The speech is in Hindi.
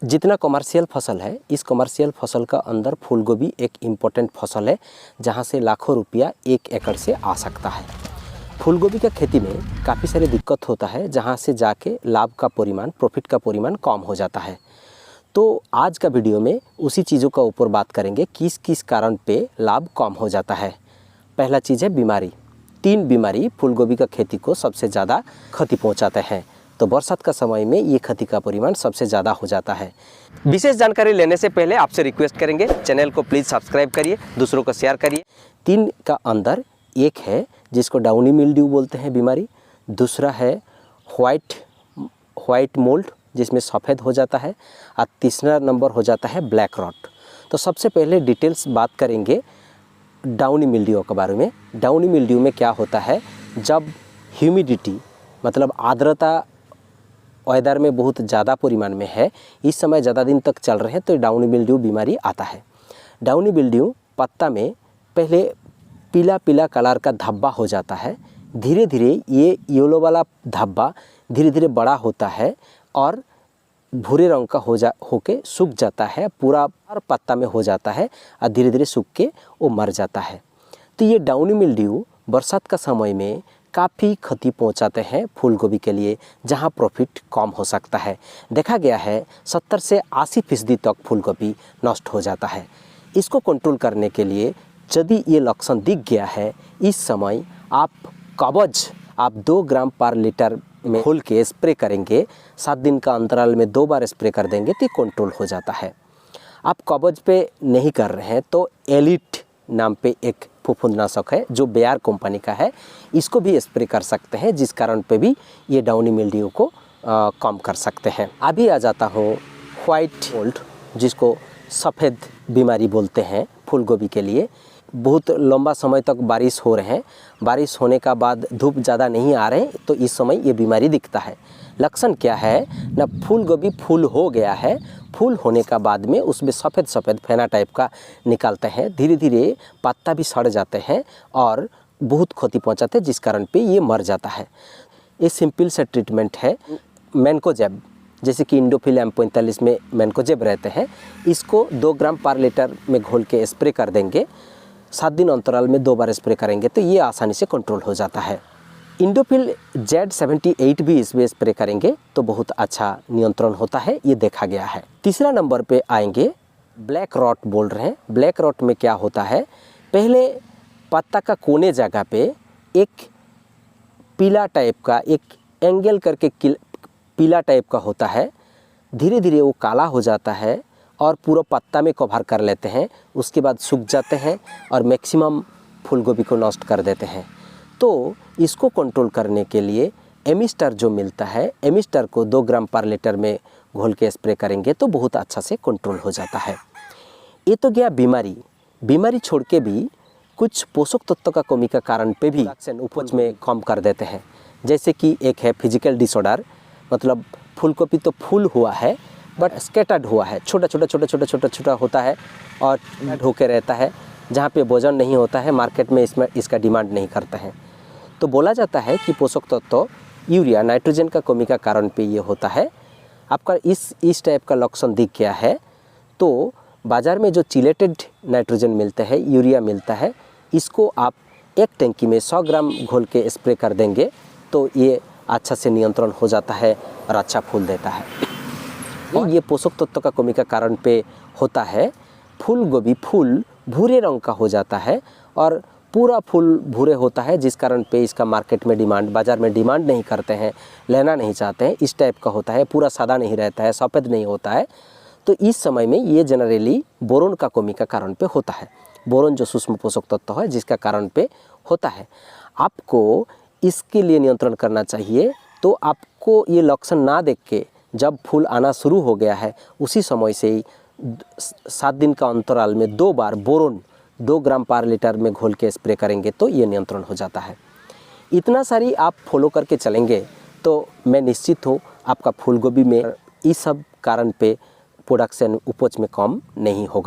जितना कमर्शियल फसल है, इस कमर्शियल फसल का अंदर फूलगोभी एक इम्पोर्टेंट फसल है जहाँ से लाखों रुपया 1 एकड़ से आ सकता है। फूलगोभी का खेती में काफ़ी सारी दिक्कत होता है जहाँ से जाके लाभ का परिमाण, प्रॉफिट का परिमाण कम हो जाता है। तो आज का वीडियो में उसी चीज़ों का ऊपर बात करेंगे किस किस कारण पे लाभ कम हो जाता है। पहला चीज़ है बीमारी। 3 बीमारी फूलगोभी का खेती को सबसे ज़्यादा क्षति पहुँचाते हैं। तो बरसात का समय में ये क्षति का परिमाण सबसे ज़्यादा हो जाता है। विशेष जानकारी लेने से पहले आपसे रिक्वेस्ट करेंगे, चैनल को प्लीज़ सब्सक्राइब करिए, दूसरों को शेयर करिए। 3 का अंदर एक है जिसको डाउनी मिल्ड्यू बोलते हैं बीमारी, दूसरा है व्हाइट मोल्ड जिसमें सफ़ेद हो जाता है, और तीसरा नंबर हो जाता है ब्लैक रॉट। तो सबसे पहले डिटेल्स बात करेंगे डाउनी मिल्ड्यू के बारे में। डाउनी मिल्ड्यू में क्या होता है, जब ह्यूमिडिटी मतलब आर्द्रता वेदर में बहुत ज़्यादा परिमाण में है, इस समय ज़्यादा दिन तक चल रहे हैं, तो डाउनी मिल्ड्यू बीमारी आता है। डाउनी मिल्ड्यू पत्ता में पहले पीला पीला कलर का धब्बा हो जाता है, धीरे धीरे ये येलो वाला धब्बा धीरे धीरे बड़ा होता है और भूरे रंग का होके सूख जाता है, पूरा पत्ता में हो जाता है और धीरे धीरे सूख के वो मर जाता है। तो ये डाउनी मिल्ड्यू बरसात का समय में काफ़ी क्षति पहुंचाते हैं फूलगोभी के लिए, जहां प्रॉफिट कम हो सकता है। देखा गया है 70 से 80% तक फूलगोभी नष्ट हो जाता है। इसको कंट्रोल करने के लिए यदि ये लक्षण दिख गया है, इस समय आप कवच 2 ग्राम पर लीटर में घोल के स्प्रे करेंगे, 7 दिन का अंतराल में 2 बार स्प्रे कर देंगे तो कंट्रोल हो जाता है। आप कवच पे नहीं कर रहे हैं तो एलिट नाम पे एक फफूंदनाशक है जो बेयर कंपनी का है, इसको भी स्प्रे कर सकते हैं, जिस कारण पे भी ये डाउनी मिल्ड्यू को कम कर सकते हैं। अभी आ जाता हूँ व्हाइट मोल्ड, जिसको सफ़ेद बीमारी बोलते हैं फूलगोभी के लिए। बहुत लंबा समय तक बारिश हो रहे हैं, बारिश होने का बाद धूप ज़्यादा नहीं आ रहे, तो इस समय ये बीमारी दिखता है। लक्षण क्या है ना, फूलगोभी फूल हो गया है, फूल होने का बाद में उसमें सफ़ेद सफ़ेद फेना टाइप का निकलते हैं, धीरे धीरे पत्ता भी सड़ जाते हैं और बहुत क्षति पहुंचाते हैं, जिस कारण पे ये मर जाता है। ये सिंपल सा ट्रीटमेंट है मैनकोजेब, जैसे कि इंडोफिल M45 में मैनकोजेब रहते हैं, इसको 2 ग्राम पर लीटर में घोल के स्प्रे कर देंगे, 7 दिन अंतराल में 2 बार स्प्रे करेंगे तो ये आसानी से कंट्रोल हो जाता है। इंडोफिल Z78 भी इसमें स्प्रे करेंगे तो बहुत अच्छा नियंत्रण होता है, ये देखा गया है। तीसरा नंबर पे आएंगे ब्लैक रॉट बोल रहे हैं। ब्लैक रॉट में क्या होता है, पहले पत्ता का कोने जगह पे एक पीला टाइप का, एक एंगल करके पीला टाइप का होता है, धीरे धीरे वो काला हो जाता है और पूरा पत्ता में कवर कर लेते हैं, उसके बाद सूख जाते हैं और मैक्सिमम फूलगोभी को नष्ट कर देते हैं। तो इसको कंट्रोल करने के लिए एमिस्टर जो मिलता है, एमिस्टर को 2 ग्राम पर लीटर में घोल के स्प्रे करेंगे तो बहुत अच्छा से कंट्रोल हो जाता है। ये तो गया बीमारी। बीमारी छोड़ के भी कुछ पोषक तत्व का कमी का कारण पे भी उपज में कम कर देते हैं। जैसे कि एक है फिजिकल डिसऑर्डर, मतलब फूलगोभी तो फूल हुआ है बट स्कैटर्ड हुआ है, छोटा होता है और होके रहता है, जहाँ पे वजन नहीं होता है, मार्केट में इसका डिमांड नहीं करता है। तो बोला जाता है कि पोषक तत्व यूरिया, नाइट्रोजन का कमी का कारण पे ये होता है। आपका इस टाइप का लक्षण दिख गया है तो बाज़ार में जो चिलेटेड नाइट्रोजन मिलता है, यूरिया मिलता है, इसको आप एक टंकी में 100 ग्राम घोल के स्प्रे कर देंगे तो ये अच्छा से नियंत्रण हो जाता है और अच्छा फूल देता है। ये पोषक तत्व का कमी का कारण पे होता है। फूलगोभी फूल भूरे रंग का हो जाता है और पूरा फूल भूरे होता है, जिस कारण पे इसका मार्केट में डिमांड, बाज़ार में डिमांड नहीं करते हैं, लेना नहीं चाहते हैं। इस टाइप का होता है, पूरा सादा नहीं रहता है, सफ़ेद नहीं होता है। तो इस समय में ये जनरली बोरोन का कमी का कारण पे होता है। बोरोन जो सूक्ष्म पोषक तत्व है जिसका कारण पे होता है। आपको इसके लिए नियंत्रण करना चाहिए, तो आपको ये लक्षण ना देख के जब फूल आना शुरू हो गया है उसी समय से ही 7 दिन का अंतराल में 2 बार बोरोन 2 ग्राम पर लीटर में घोल के स्प्रे करेंगे तो ये नियंत्रण हो जाता है। इतना सारी आप फॉलो करके चलेंगे तो मैं निश्चित हूँ आपका फूलगोभी में इस सब कारण पे प्रोडक्शन उपज में कम नहीं होगा।